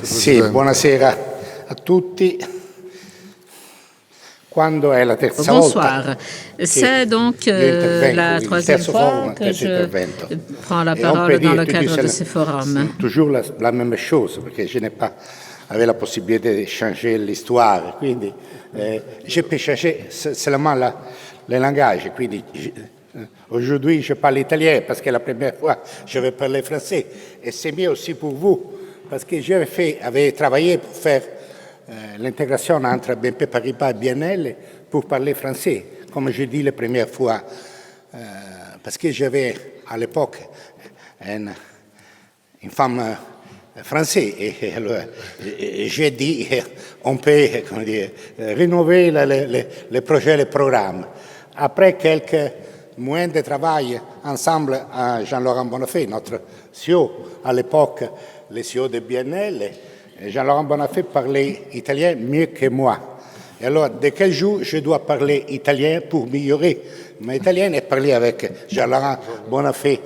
Sì, buonasera a tutti. Quando è la terza Bonsoir. volta C'est donc la troisième fois que je prends la parole dans le cadre de ce forum. Toujours la même chose, perché je n'ai pas avait la possibilité de changer l'histoire. Quindi, je peux changer seulement le langage. Quindi, aujourd'hui, je parle italien parce que la première fois, je vais parler français. Et c'est mieux aussi pour vous, parce que j'avais travaillé pour faire l'intégration entre BNP Paribas et BNL pour parler français, comme je dis la première fois, parce que j'avais à l'époque une femme française et alors, j'ai dit on peut rénover les projets, les programmes. Après quelques mois de travail ensemble à Jean-Laurent Bonnafé, notre CEO à l'époque, le CEO de BNL, Jean-Laurent Bonnafé parlait italien mieux que moi. Et alors, de quel jour je dois parler italien pour améliorer mon italien et parler avec Jean-Laurent Bonnafé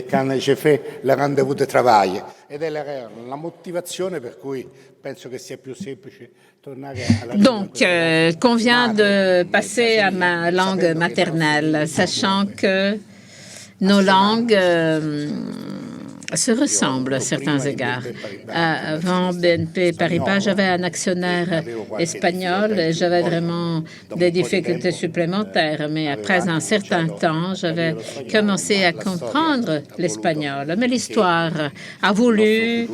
quand j'ai fait le rendez-vous de travail. Ed è la motivazione per cui penso che sia più semplice tornare alla lingua. Donc, convient de passer à ma langue maternelle, sachant que nos langues se ressemblent à certains égards. Avant BNP Paribas, j'avais un actionnaire espagnol et j'avais vraiment des difficultés supplémentaires. Mais après un certain temps, j'avais commencé à comprendre l'espagnol. Mais l'histoire a voulu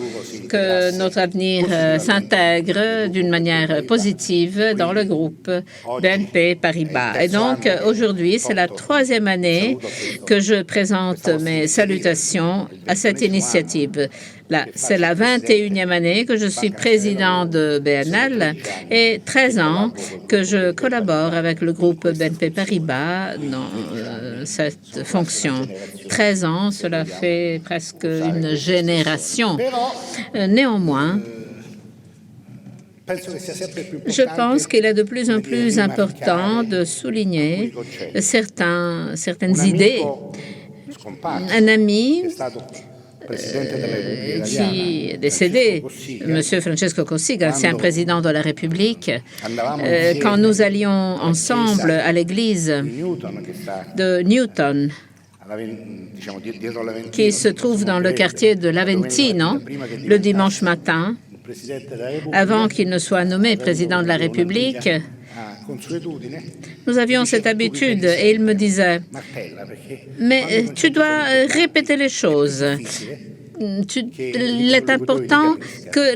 que notre avenir s'intègre d'une manière positive dans le groupe BNP Paribas. Et donc, aujourd'hui, c'est la troisième année que je présente mes salutations à cette initiative. C'est la 21e année que je suis président de BNL et 13 ans que je collabore avec le groupe BNP Paribas dans cette fonction. 13 ans, cela fait presque une génération. Néanmoins, je pense qu'il est de plus en plus important de souligner certaines idées. Un ami qui est décédé, M. Francesco Cossiga, ancien président de la République, quand nous allions ensemble à l'église de Newton, qui se trouve dans le quartier de l'Aventino, le dimanche matin, avant qu'il ne soit nommé président de la République, nous avions cette habitude et il me disait « Mais tu dois répéter les choses. Il est important que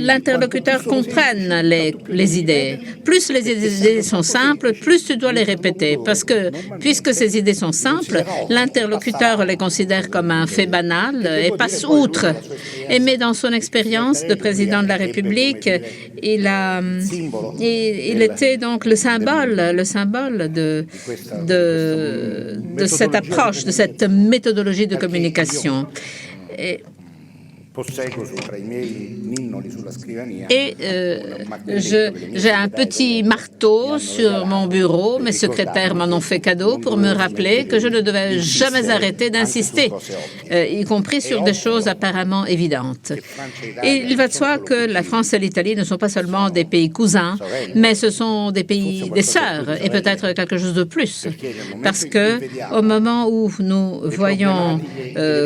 l'interlocuteur comprenne les idées. Plus les idées sont simples, plus tu dois les répéter. Parce que, puisque ces idées sont simples, l'interlocuteur les considère comme un fait banal et passe outre. Mais dans son expérience de président de la République, il était donc le symbole de cette approche, de cette méthodologie de communication. J'ai un petit marteau sur mon bureau. Mes secrétaires m'en ont fait cadeau pour me rappeler que je ne devais jamais arrêter d'insister, y compris sur des choses apparemment évidentes. Et il va de soi que la France et l'Italie ne sont pas seulement des pays cousins, mais ce sont des pays, des sœurs, et peut-être quelque chose de plus. Parce que au moment où nous voyons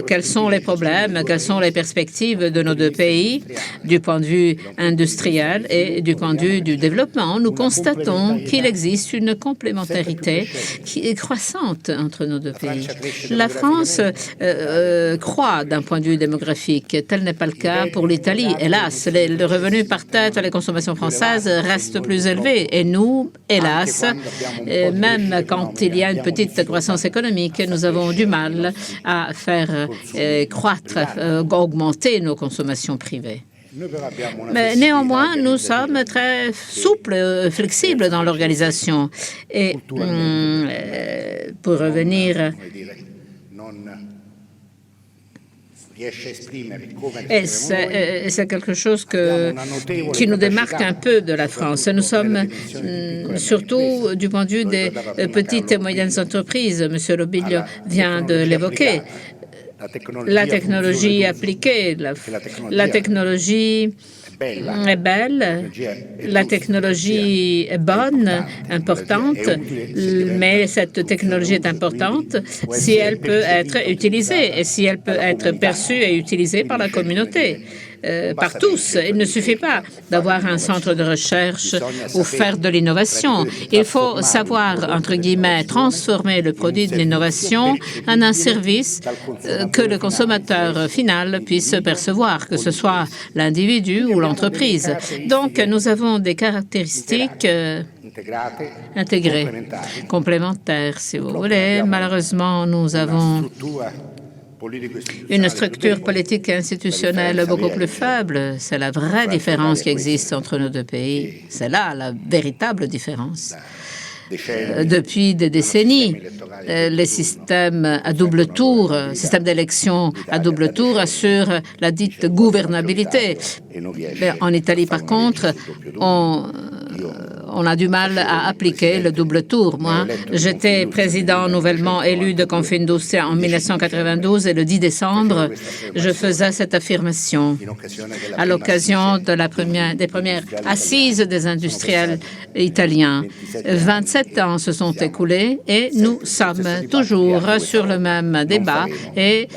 quels sont les problèmes, quelles sont les perspectives de nos deux pays, du point de vue industriel et du point de vue du développement, nous constatons qu'il existe une complémentarité qui est croissante entre nos deux pays. La France croît d'un point de vue démographique. Tel n'est pas le cas pour l'Italie. Hélas, le revenu par tête, les consommations françaises restent plus élevées. Et nous, hélas, même quand il y a une petite croissance économique, nous avons du mal à faire croître, augmenter nos consommations privées. Mais néanmoins, nous sommes très souples, flexibles dans l'organisation. Et pour revenir... Et c'est quelque chose qui nous démarque un peu de la France. Nous sommes surtout du point de vue des petites et moyennes entreprises. M. Lobilio vient de l'évoquer. la technologie appliquée, la technologie est belle, la technologie est bonne, importante, mais cette technologie est importante si elle peut être utilisée et si elle peut être perçue et utilisée par la communauté. Par tous. Il ne suffit pas d'avoir un centre de recherche ou faire de l'innovation. Il faut savoir, entre guillemets, transformer le produit de l'innovation en un service que le consommateur final puisse percevoir, que ce soit l'individu ou l'entreprise. Donc, nous avons des caractéristiques intégrées, complémentaires, si vous voulez. Malheureusement, nous avons une structure politique et institutionnelle beaucoup plus faible. C'est la vraie différence qui existe entre nos deux pays. C'est là la véritable différence. Depuis des décennies, les systèmes à double tour, système d'élection à double tour assure la dite gouvernabilité. En Italie, par contre, on a du mal à appliquer le double tour. Moi, j'étais président nouvellement élu de Confindustria en 1992 et le 10 décembre, je faisais cette affirmation à l'occasion des premières assises des industriels italiens. 27 ans se sont écoulés et nous sommes toujours sur le même débat et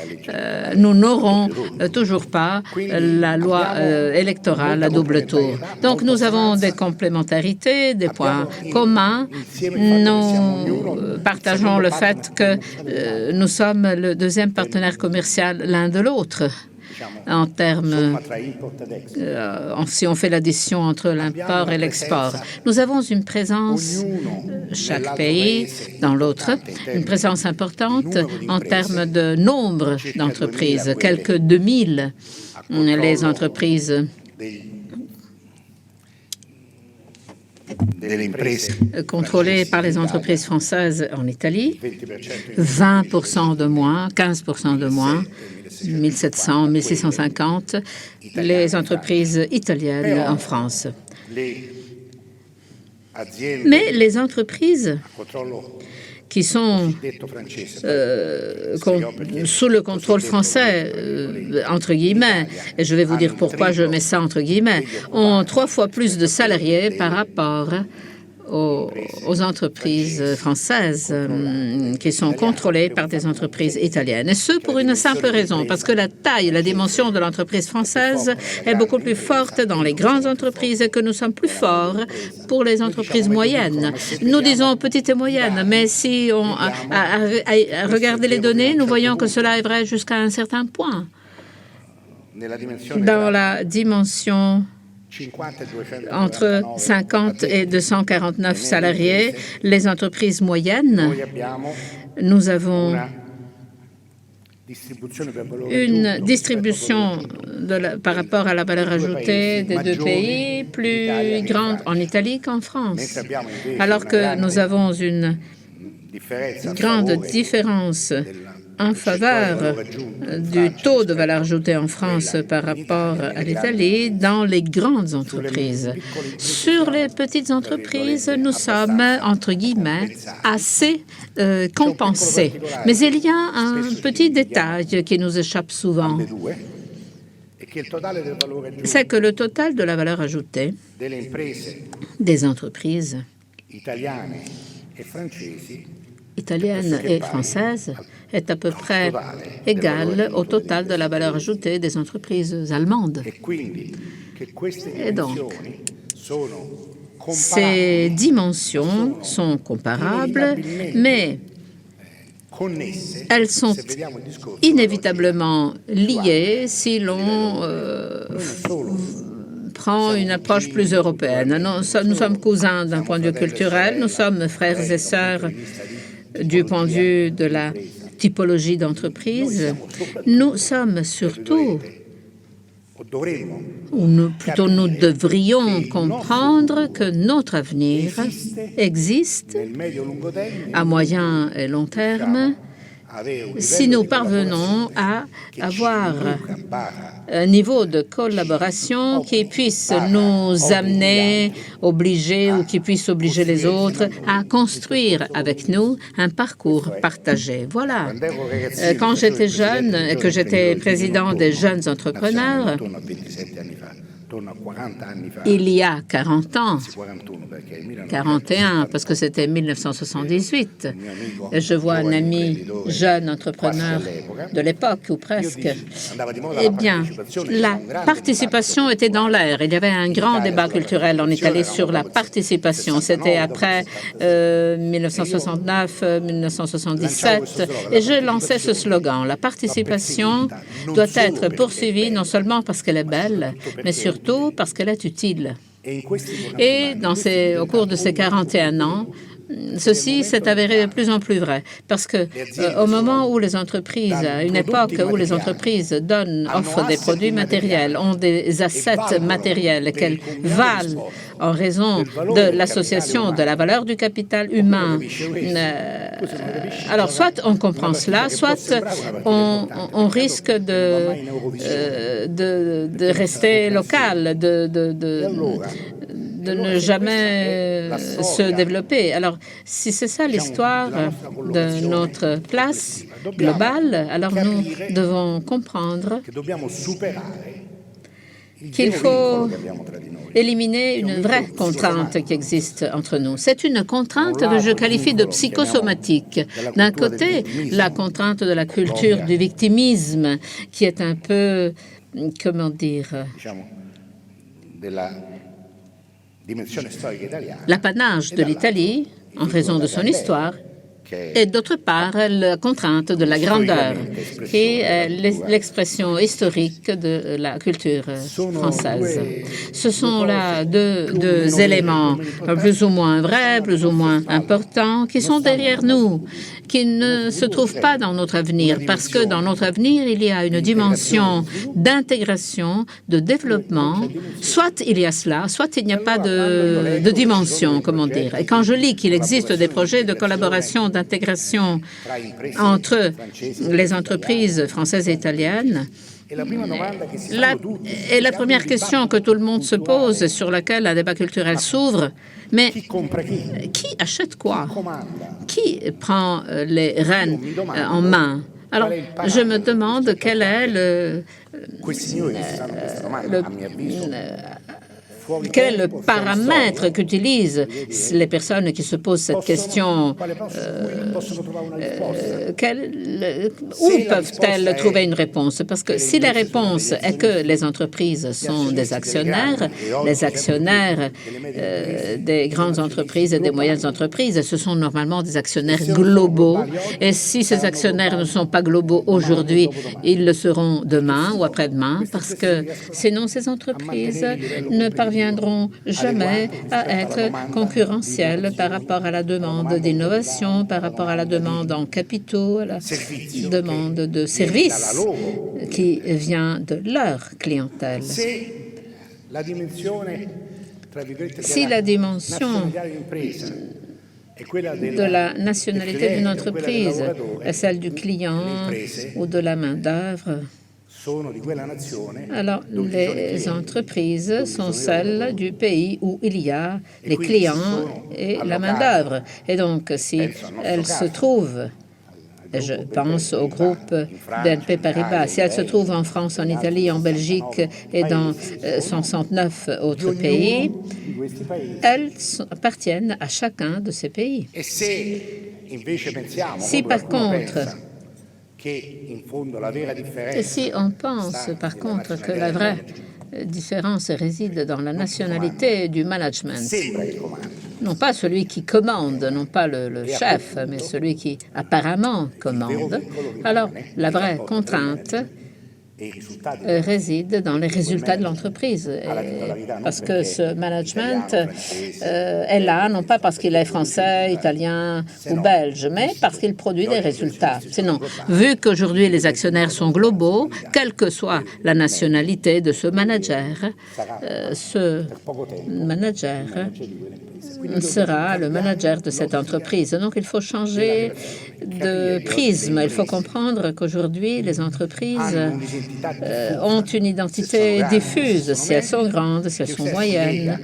nous n'aurons toujours pas la loi électorale à double tour. Donc, nous avons des complémentarités, des points communs. Nous partageons le fait que nous sommes le deuxième partenaire commercial l'un de l'autre en termes, si on fait l'addition entre l'import et l'export. Nous avons une présence, chaque pays dans l'autre, une présence importante en termes de nombre d'entreprises, quelques 2000 les entreprises contrôlées par les entreprises françaises en Italie, 20% de moins, 15% de moins, 1700, 1650, les entreprises italiennes en France. Mais les entreprises qui sont sous le contrôle français, entre guillemets, et je vais vous dire pourquoi je mets ça entre guillemets, ont 3 fois plus de salariés par rapport aux entreprises françaises qui sont contrôlées par des entreprises italiennes. Et ce, pour une simple raison, parce que la taille, la dimension de l'entreprise française est beaucoup plus forte dans les grandes entreprises et que nous sommes plus forts pour les entreprises moyennes. Nous disons petites et moyennes, mais si on regarde les données, nous voyons que cela est vrai jusqu'à un certain point. Dans la dimension entre 50 et 249 salariés, les entreprises moyennes, nous avons une distribution par rapport à la valeur ajoutée des deux pays plus grande en Italie qu'en France, alors que nous avons une grande différence en faveur du taux de valeur ajoutée en France par rapport à l'Italie dans les grandes entreprises. Sur les petites entreprises, nous sommes, entre guillemets, assez compensés. Mais il y a un petit détail qui nous échappe souvent. C'est que le total de la valeur ajoutée des entreprises italienne et française est à peu près égale au total de la valeur ajoutée des entreprises allemandes. Et donc, ces dimensions sont comparables, mais elles sont inévitablement liées si l'on prend une approche plus européenne. Nous sommes cousins d'un point de vue culturel, nous sommes frères et sœurs du point de vue de la typologie d'entreprise. Nous sommes surtout, ou plutôt nous devrions comprendre que notre avenir existe à moyen et long terme si nous parvenons à avoir un niveau de collaboration qui puisse nous amener, obliger ou qui puisse obliger les autres à construire avec nous un parcours partagé. Voilà. Quand j'étais jeune et que j'étais président des jeunes entrepreneurs, il y a 40 ans, 41, parce que c'était 1978, je vois un ami jeune entrepreneur de l'époque, ou presque. Eh bien, la participation était dans l'air. Il y avait un grand débat culturel en Italie sur la participation. C'était après 1969, 1977, et je lançais ce slogan. La participation doit être poursuivie non seulement parce qu'elle est belle, mais surtout parce qu'elle est utile. Et au cours de ces 41 ans, ceci s'est avéré de plus en plus vrai, parce que au moment où les entreprises, à une époque où les entreprises offrent des produits matériels, ont des assets matériels qu'elles valent en raison de l'association de la valeur du capital humain, alors soit on comprend cela, soit on risque de rester local, de ne jamais se développer. Alors, si c'est ça l'histoire de notre place globale, alors nous devons comprendre qu'il faut éliminer une vraie contrainte qui existe entre nous. C'est une contrainte que je qualifie de psychosomatique. D'un côté, la contrainte de la culture du victimisme, qui est un peu, comment dire, l'apanage de l'Italie en raison de son histoire, et d'autre part la contrainte de la grandeur, qui est l'expression historique de la culture française. Ce sont là deux éléments plus ou moins vrais, plus ou moins importants, qui sont derrière nous, qui ne se trouvent pas dans notre avenir, parce que dans notre avenir, il y a une dimension d'intégration, de développement. Soit il y a cela, soit il n'y a pas de dimension, comment dire. Et quand je lis qu'il existe des projets de collaboration, d'intégration entre les entreprises françaises et italiennes, la première question que tout le monde se pose, sur laquelle un débat culturel s'ouvre, mais qui achète quoi? Qui prend les rênes en main? Alors, je me demande quel est quel est le paramètre qu'utilisent les personnes qui se posent cette question? Où peuvent-elles trouver une réponse? Parce que si la réponse est que les entreprises sont des actionnaires, les actionnaires des grandes entreprises et des moyennes entreprises, ce sont normalement des actionnaires globaux. Et si ces actionnaires ne sont pas globaux aujourd'hui, ils le seront demain ou après-demain, parce que sinon ces entreprises ne parviendront jamais à être concurrentielles par rapport à la demande d'innovation, par rapport à la demande en capitaux, à la demande de services qui vient de leur clientèle. Si la dimension de la nationalité d'une entreprise est celle du client ou de la main-d'œuvre, alors les entreprises sont celles du pays où il y a les clients et la main-d'œuvre. Et donc, si elles se trouvent, je pense au groupe BNP Paribas, si elles se trouvent en France, en Italie, en Belgique et dans 169 autres pays, elles appartiennent à chacun de ces pays. Si par contre, si on pense, par contre, que la vraie différence réside dans la nationalité du management, non pas celui qui commande, non pas le chef, mais celui qui apparemment commande, alors la vraie contrainte réside dans les résultats de l'entreprise. Parce que ce management est là, non pas parce qu'il est français, italien ou belge, mais parce qu'il produit des résultats. Sinon, vu qu'aujourd'hui les actionnaires sont globaux, quelle que soit la nationalité de ce manager sera le manager de cette entreprise. Donc, il faut changer de prisme. Il faut comprendre qu'aujourd'hui, les entreprises ont une identité diffuse, si elles sont grandes, si elles sont moyennes.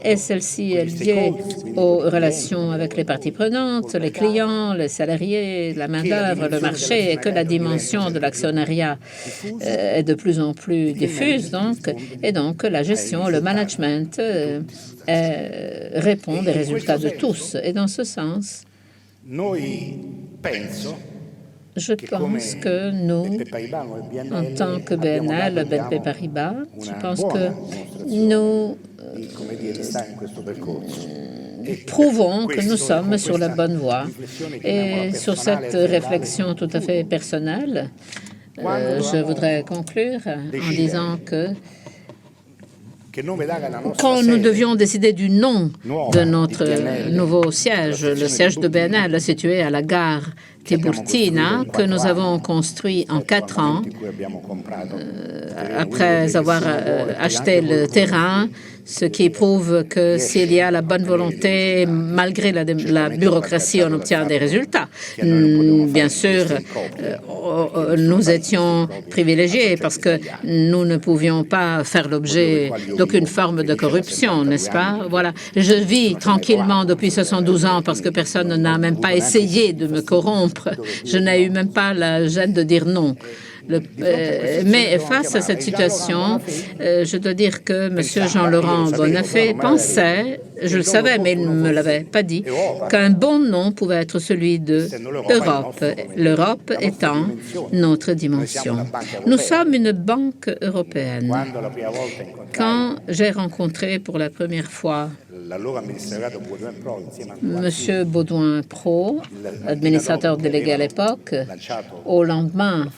Et celle-ci est liée aux relations avec les parties prenantes, les clients, les salariés, la main-d'œuvre, le marché, et que la dimension de l'actionnariat est de plus en plus diffuse, et donc la gestion, le management répond des résultats de tous. Et dans ce sens, je pense que nous, en tant que BNL, BNP Paribas, je pense que nous prouvons que nous sommes sur la bonne voie. Et sur cette réflexion tout à fait personnelle, je voudrais conclure en disant que quand nous devions décider du nom de notre nouveau siège, le siège de BNL situé à la gare Tiburtina, que nous avons construit en 4 ans, après avoir acheté le terrain, ce qui prouve que s'il y a la bonne volonté, malgré la bureaucratie, on obtient des résultats. Bien sûr, nous étions privilégiés parce que nous ne pouvions pas faire l'objet d'aucune forme de corruption, n'est-ce pas? Voilà. Je vis tranquillement depuis 72 ans parce que personne n'a même pas essayé de me corrompre. Je n'ai eu même pas la gêne de dire non. Mais face à cette situation, je dois dire que M. Jean-Laurent Bonnafé pensait, je le savais, mais il ne me l'avait pas dit, qu'un bon nom pouvait être celui de Europe, l'Europe étant notre dimension. Nous sommes une banque européenne. Quand j'ai rencontré pour la première fois M. Baudouin-Pro, administrateur délégué à l'époque, au lendemain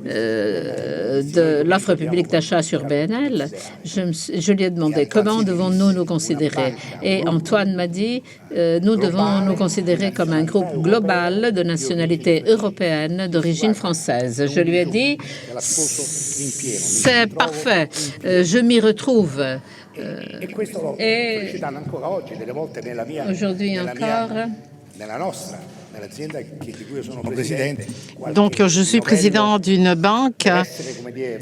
de l'offre publique d'achat sur BNL, je lui ai demandé comment devons-nous nous considérer. Et Antoine m'a dit, nous devons nous considérer comme un groupe global de nationalité européenne d'origine française. Je lui ai dit, c'est parfait, je m'y retrouve. Et aujourd'hui encore, donc je suis président d'une banque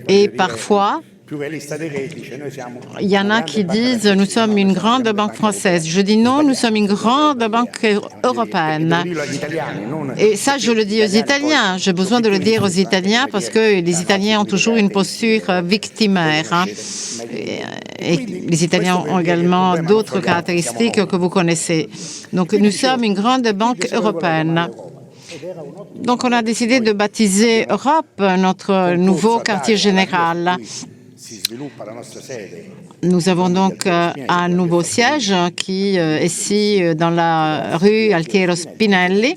et parfois, il y en a qui disent nous sommes une grande banque française. Je dis non, nous sommes une grande banque européenne. Et ça, je le dis aux Italiens. J'ai besoin de le dire aux Italiens parce que les Italiens ont toujours une posture victimaire. Et les Italiens ont également d'autres caractéristiques que vous connaissez. Donc nous sommes une grande banque européenne. Donc on a décidé de baptiser Europe notre nouveau quartier général. Nous avons donc un nouveau siège qui est ici dans la rue Altiero Spinelli.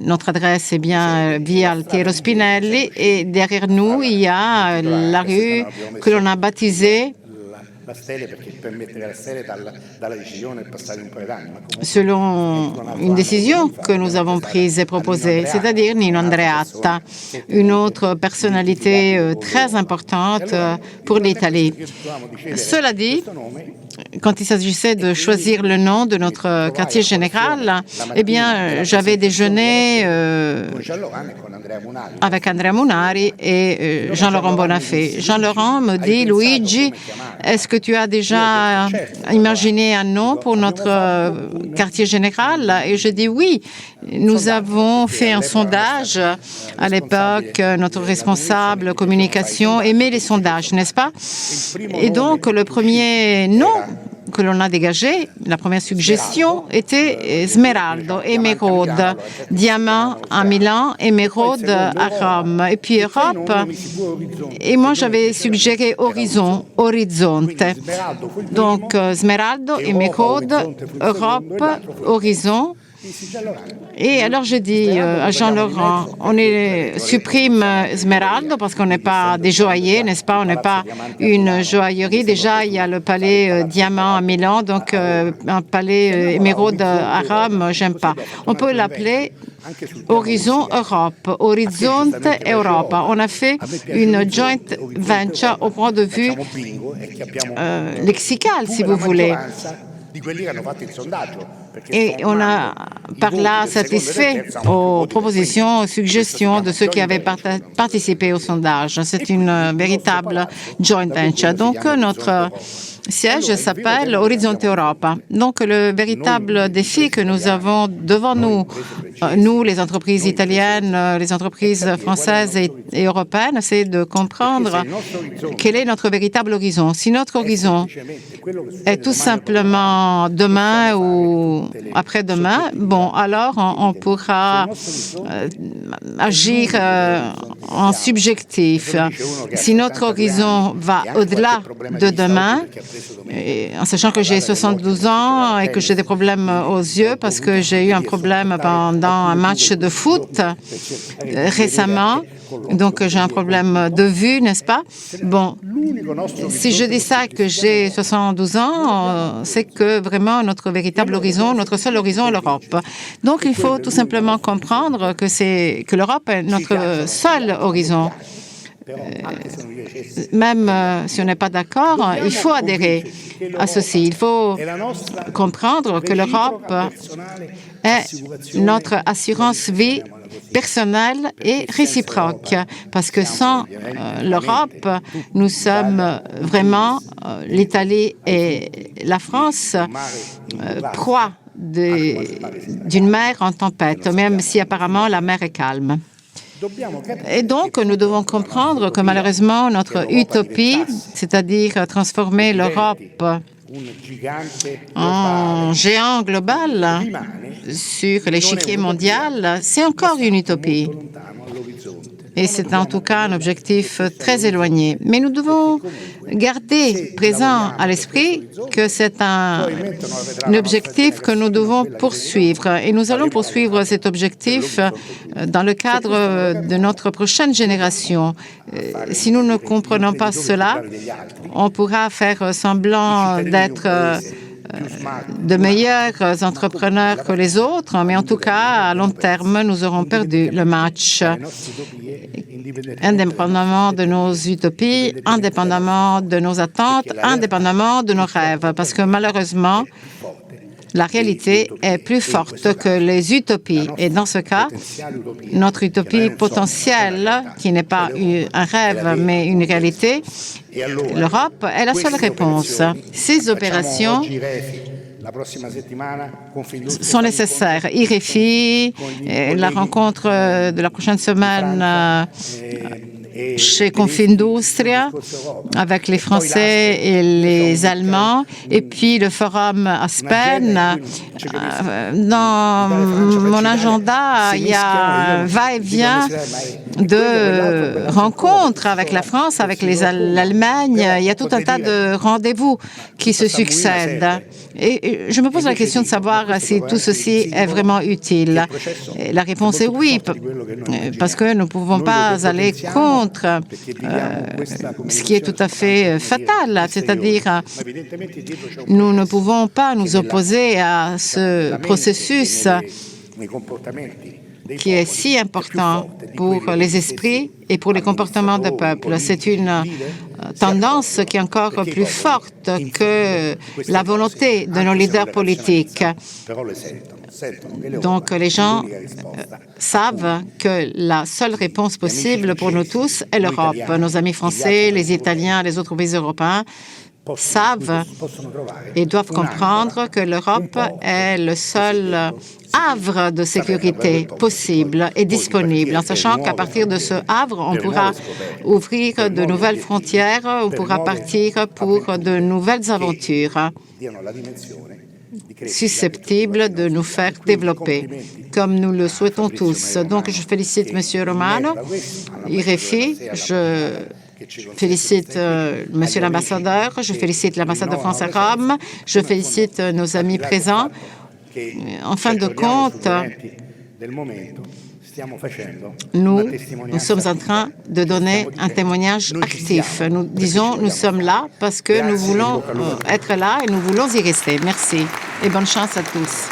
Notre adresse est bien via Altiero Spinelli et derrière nous, il y a la rue que l'on a baptisée selon une décision que nous avons prise et proposée, c'est-à-dire Nino Andreatta, une autre personnalité très importante pour l'Italie. Cela dit, quand il s'agissait de choisir le nom de notre quartier général, eh bien, j'avais déjeuné avec Andrea Munari et Jean-Laurent Bonnafé. Jean-Laurent me dit, Luigi, est-ce que tu as déjà imaginé un nom pour notre quartier général? Et je dis oui. Nous avons fait un sondage à l'époque. Notre responsable communication aimait les sondages, n'est-ce pas? Et donc, le premier nom que l'on a dégagé, la première suggestion était Smeraldo, émeraude, diamant à Milan, émeraude à Rome, et puis Europe. Et moi, j'avais suggéré horizon, horizonte. Donc, Smeraldo, émeraude, Europe, horizon. Et alors je dis à Jean-Laurent, on supprime Smeraldo parce qu'on n'est pas des joailliers, n'est-ce pas? On n'est pas une joaillerie. Déjà, il y a le palais Diamant à Milan, donc un palais émeraude à Rome, j'aime pas. On peut l'appeler Horizon Europe, Horizonte Europa. On a fait une joint venture au point de vue lexical, si vous voulez. Et on a par là satisfait aux propositions, aux suggestions de ceux qui avaient participé au sondage. C'est une véritable joint venture. Donc, notre siège s'appelle Orizzonte Europa. Donc, le véritable défi que nous avons devant nous, nous, les entreprises italiennes, les entreprises françaises et européennes, c'est de comprendre quel est notre véritable horizon. Si notre horizon est tout simplement demain ou après-demain, bon, alors on pourra agir en subjectif. Si notre horizon va au-delà de demain, en sachant que j'ai 72 ans et que j'ai des problèmes aux yeux parce que j'ai eu un problème pendant un match de foot récemment, donc j'ai un problème de vue, n'est-ce pas? Bon, si je dis ça que j'ai 72 ans, c'est que vraiment notre véritable horizon, notre seul horizon est l'Europe. Donc il faut tout simplement comprendre que l'Europe est notre seul horizon. Même si on n'est pas d'accord, il faut adhérer à ceci. Il faut comprendre que l'Europe est notre assurance vie personnelle et réciproque, parce que sans l'Europe, nous sommes vraiment, l'Italie et la France, proies d'une mer en tempête, même si apparemment la mer est calme. Et donc, nous devons comprendre que malheureusement, notre utopie, c'est-à-dire transformer l'Europe en géant global sur l'échiquier mondial, c'est encore une utopie. Et c'est en tout cas un objectif très éloigné. Mais nous devons garder présent à l'esprit que c'est un objectif que nous devons poursuivre. Et nous allons poursuivre cet objectif dans le cadre de notre prochaine génération. Si nous ne comprenons pas cela, on pourra faire semblant d'être de meilleurs entrepreneurs que les autres, mais en tout cas, à long terme, nous aurons perdu le match. Indépendamment de nos utopies, indépendamment de nos attentes, indépendamment de nos rêves, parce que malheureusement, la réalité est plus forte que les utopies. Et dans ce cas, notre utopie potentielle, qui n'est pas un rêve, mais une réalité, l'Europe est la seule réponse. Ces opérations sont nécessaires. IREFI, la rencontre de la prochaine semaine chez Confindustria avec les Français et les Allemands, et puis le forum Aspen. Dans mon agenda, il y a un va-et-vient de rencontres avec la France, avec l'Allemagne. Il y a tout un tas de rendez-vous qui se succèdent. Et je me pose la question de savoir si tout ceci est vraiment utile. Et la réponse est oui, parce que nous ne pouvons pas aller contre ce qui est tout à fait fatal, c'est-à-dire nous ne pouvons pas nous opposer à ce processus qui est si important pour les esprits et pour les comportements de peuple. C'est une tendance qui est encore plus forte que la volonté de nos leaders politiques. Donc, les gens savent que la seule réponse possible pour nous tous est l'Europe. Nos amis français, les Italiens, les autres pays européens savent et doivent comprendre que l'Europe est le seul havre de sécurité possible et disponible, en sachant qu'à partir de ce havre, on pourra ouvrir de nouvelles frontières, on pourra partir pour de nouvelles aventures susceptibles de nous faire développer, comme nous le souhaitons tous. Donc, je félicite M. Romano, IREFI, je félicite Monsieur l'ambassadeur, je félicite l'ambassade de France à Rome, je félicite nos amis présents. En fin de compte, nous sommes en train de donner un témoignage actif. Nous disons, nous sommes là parce que nous voulons être là et nous voulons y rester. Merci et bonne chance à tous.